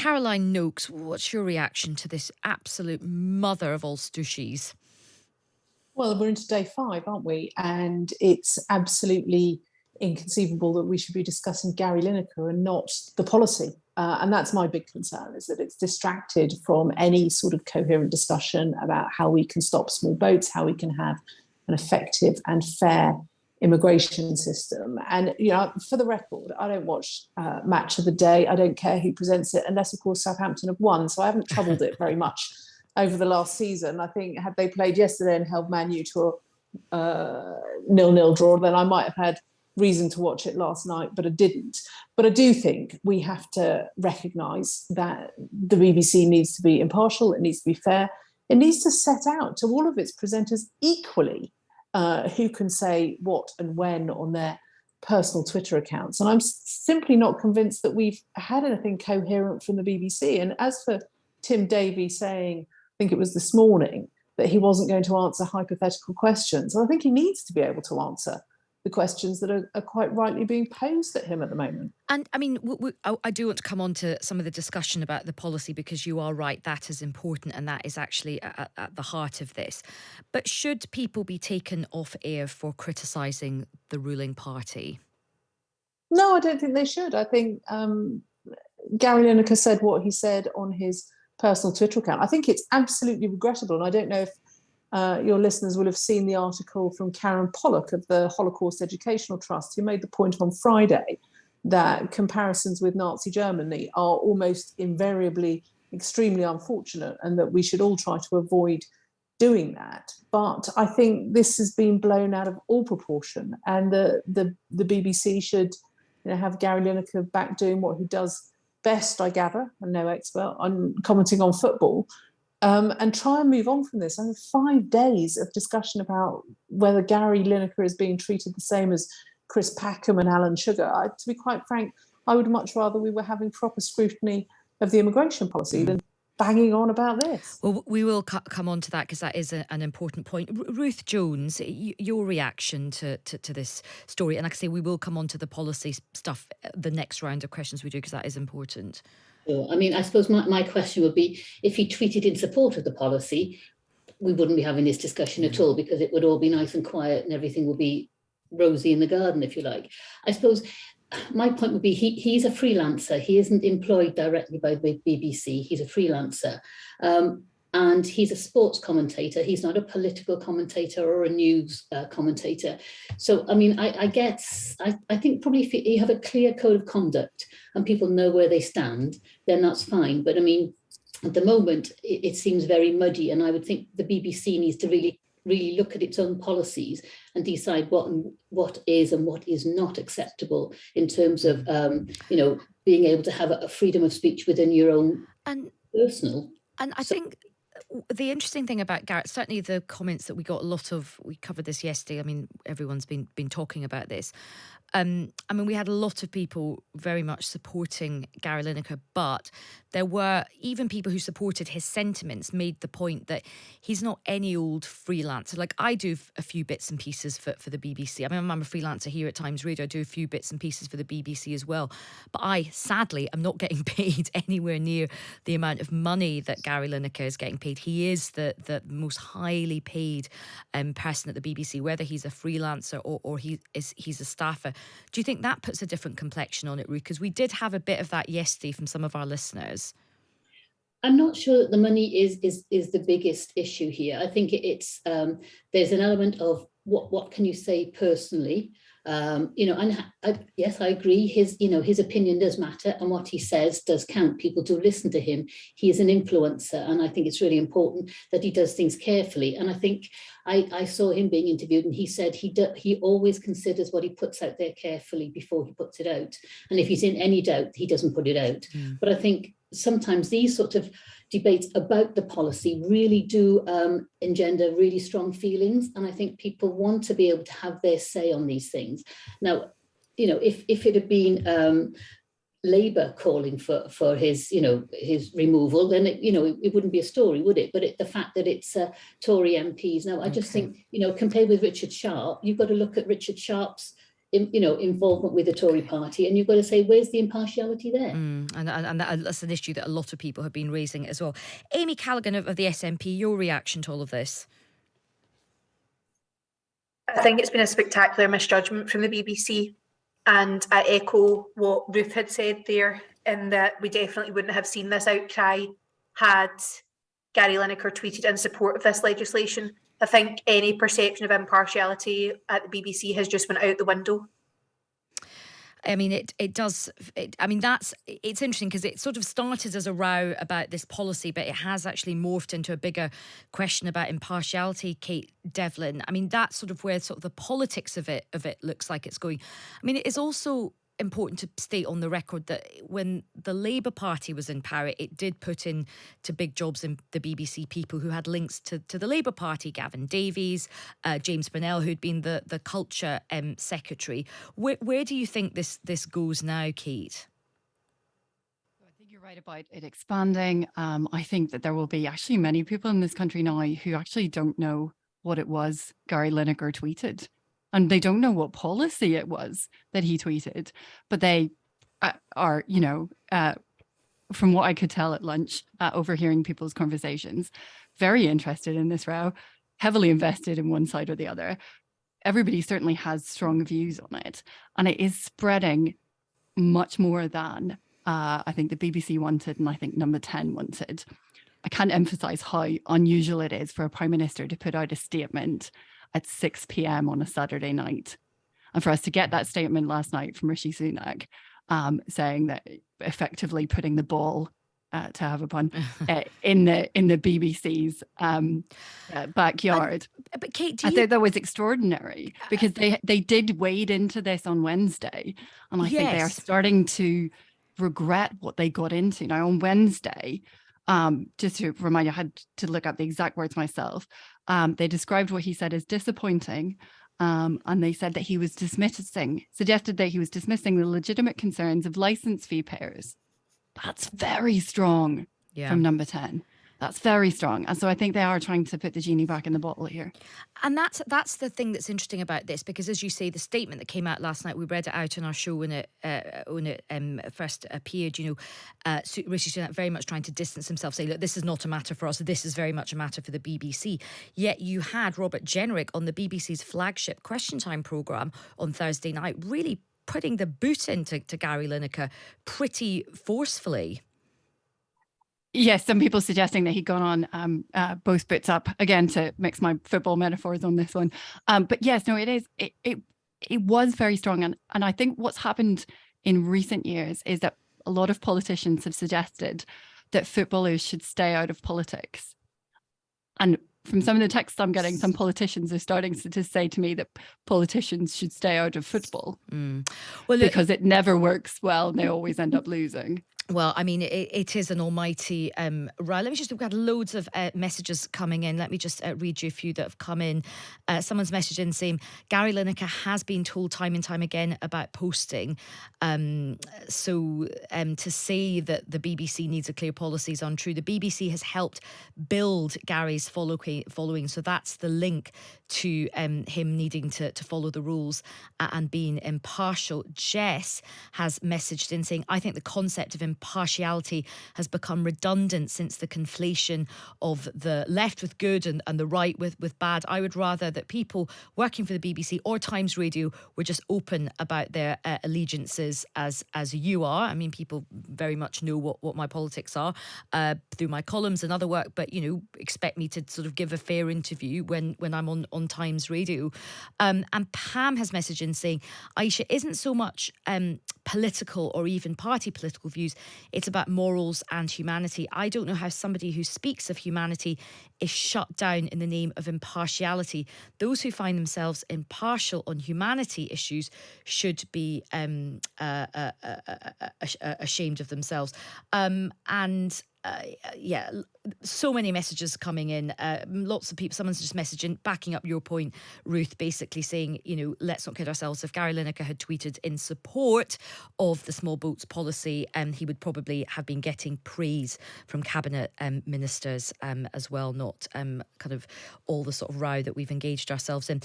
Caroline Nokes, what's your reaction to this absolute mother of all stooshies? Well, we're into day 5, aren't we? And it's absolutely inconceivable that we should be discussing Gary Lineker and not the policy. And that's my big concern, is that it's distracted from any sort of coherent discussion about how we can stop small boats, how we can have an effective and fair immigration system. And, for the record, I don't watch Match of the Day. I don't care who presents it, unless, of course, Southampton have won. So I haven't troubled it very much over the last season. I think had they played yesterday and held Man U to a 0-0 draw, then I might have had reason to watch it last night, but I didn't. But I do think we have to recognise that the BBC needs to be impartial, it needs to be fair, it needs to set out to all of its presenters equally who can say what and when on their personal Twitter accounts. And I'm simply not convinced that we've had anything coherent from the BBC. And as for Tim Davie saying, I think it was this morning, that he wasn't going to answer hypothetical questions, I think he needs to be able to answer the questions that are quite rightly being posed at him at the moment. And I mean, I do want to come on to some of the discussion about the policy, because you are right, that is important and that is actually at the heart of this. But should people be taken off air for criticising the ruling party? No, I don't think they should. I think Gary Lineker said what he said on his personal Twitter account. I think it's absolutely regrettable. And I don't know if your listeners will have seen the article from Karen Pollock of the Holocaust Educational Trust, who made the point on Friday that comparisons with Nazi Germany are almost invariably extremely unfortunate and that we should all try to avoid doing that. But I think this has been blown out of all proportion, and the BBC should have Gary Lineker back doing what he does best, I gather. I'm no expert on commenting on football. And try and move on from this. I mean, 5 days of discussion about whether Gary Lineker is being treated the same as Chris Packham and Alan Sugar. To be quite frank, I would much rather we were having proper scrutiny of the immigration policy than banging on about this. Well, we will come on to that, because that is an important point. Ruth Jones, your reaction to this story, and like I say, we will come on to the policy stuff, the next round of questions we do, because that is important. Sure. I mean, I suppose my question would be, if he tweeted in support of the policy, we wouldn't be having this discussion at all, because it would all be nice and quiet and everything would be rosy in the garden, if you like. I suppose my point would be he's a freelancer. He isn't employed directly by the BBC. He's a freelancer. And he's a sports commentator. He's not a political commentator or a news commentator. So, I mean, I think probably if you have a clear code of conduct and people know where they stand, then that's fine. But I mean, at the moment, it seems very muddy. And I would think the BBC needs to really look at its own policies and decide what is and what is not acceptable in terms of, being able to have a freedom of speech within your own personal. And I think the interesting thing about Garrett, certainly the comments that we got a lot of, we covered this yesterday. I mean, everyone's been talking about this. I mean, we had a lot of people very much supporting Gary Lineker, but there were even people who supported his sentiments, made the point that he's not any old freelancer. Like, I do a few bits and pieces for the BBC. I mean, I'm a freelancer here at Times Radio. I do a few bits and pieces for the BBC as well. But I, sadly, am not getting paid anywhere near the amount of money that Gary Lineker is getting paid. He is the most highly paid person at the BBC, whether he's a freelancer or he's a staffer. Do you think that puts a different complexion on it, Ruth? Because we did have a bit of that yesterday from some of our listeners. I'm not sure that the money is the biggest issue here. I think it's there's an element of what can you say personally, yes, I agree. His opinion does matter, and what he says does count. People do listen to him. He is an influencer, and I think it's really important that he does things carefully. And I think I saw him being interviewed, and he said he always considers what he puts out there carefully before he puts it out. And if he's in any doubt, he doesn't put it out. But I think sometimes these sort of debates about the policy really do engender really strong feelings. And I think people want to be able to have their say on these things. Now, if it had been Labour calling for his removal, then it wouldn't be a story, would it? But the fact that it's Tory MPs. Now, I just think, compared with Richard Sharp, you've got to look at Richard Sharp's involvement with the Tory party, and you've got to say, where's the impartiality there? That's an issue that a lot of people have been raising as well. Amy Callaghan of the SNP, your reaction to all of this? I think it's been a spectacular misjudgment from the BBC, and I echo what Ruth had said there, in that we definitely wouldn't have seen this outcry had Gary Lineker tweeted in support of this legislation. I think any perception of impartiality at the BBC has just went out the window. I mean, it does. It's interesting because it sort of started as a row about this policy, but it has actually morphed into a bigger question about impartiality. Kate Devlin. I mean, that's sort of where sort of the politics of it looks like it's going. I mean, it is also important to state on the record that when the Labour Party was in power, it did put in to big jobs in the BBC people who had links to the Labour Party, Gavin Davies, James Burnell, who'd been the culture secretary. Where do you think this goes now, Kate? I think you're right about it expanding. I think that there will be actually many people in this country now who actually don't know what it was Gary Lineker tweeted. And they don't know what policy it was that he tweeted, but they are, from what I could tell at lunch, overhearing people's conversations, very interested in this row, heavily invested in one side or the other. Everybody certainly has strong views on it, and it is spreading much more than I think the BBC wanted, and I think Number 10 wanted. I can't emphasize how unusual it is for a Prime Minister to put out a statement at 6 p.m. on a Saturday night. And for us to get that statement last night from Rishi Sunak, saying that effectively putting the ball, to have a pun, in the BBC's backyard. But Kate, I thought that was extraordinary, because they did wade into this on Wednesday, and I think they are starting to regret what they got into. Now, on Wednesday, just to remind you, I had to look up the exact words myself. They described what he said as disappointing, and they said that he was suggested that he was dismissing the legitimate concerns of licence fee payers. That's very strong from Number 10. That's very strong. And so I think they are trying to put the genie back in the bottle here. And that's the thing that's interesting about this, because as you say, the statement that came out last night, we read it out on our show when it first appeared, Rishi Sunak very much trying to distance himself, saying, look, this is not a matter for us, this is very much a matter for the BBC. Yet you had Robert Jenrick on the BBC's flagship Question Time programme on Thursday night, really putting the boot into Gary Lineker pretty forcefully. Yes, some people suggesting that he'd gone on both boots up, again, to mix my football metaphors on this one. But yes, no, it was very strong. And I think what's happened in recent years is that a lot of politicians have suggested that footballers should stay out of politics. And from some of the texts I'm getting, some politicians are starting to say to me that politicians should stay out of football. Well, because it never works well and they always end up losing. Well, I mean, it is an almighty row. We've had loads of messages coming in. Let me just read you a few that have come in. Someone's messaged in saying, Gary Lineker has been told time and time again about posting. So to say that the BBC needs a clear policy is untrue. The BBC has helped build Gary's following. So that's the link to him needing to follow the rules and being impartial. Jess has messaged in saying, I think the concept of impartiality has become redundant since the conflation of the left with good and the right with bad. I would rather that people working for the BBC or Times Radio were just open about their allegiances as you are. I mean, people very much know what my politics are through my columns and other work, but, expect me to sort of give a fair interview when I'm on Times Radio. And Pam has messaged in saying, Aisha, isn't so much political or even party political views, it's about morals and humanity. I don't know how somebody who speaks of humanity is shut down in the name of impartiality. Those who find themselves impartial on humanity issues should be ashamed of themselves. So many messages coming in. Lots of people. Someone's just messaging, backing up your point, Ruth, basically saying, let's not kid ourselves. If Gary Lineker had tweeted in support of the small boats policy, he would probably have been getting praise from cabinet ministers as well, not kind of all the sort of row that we've engaged ourselves in.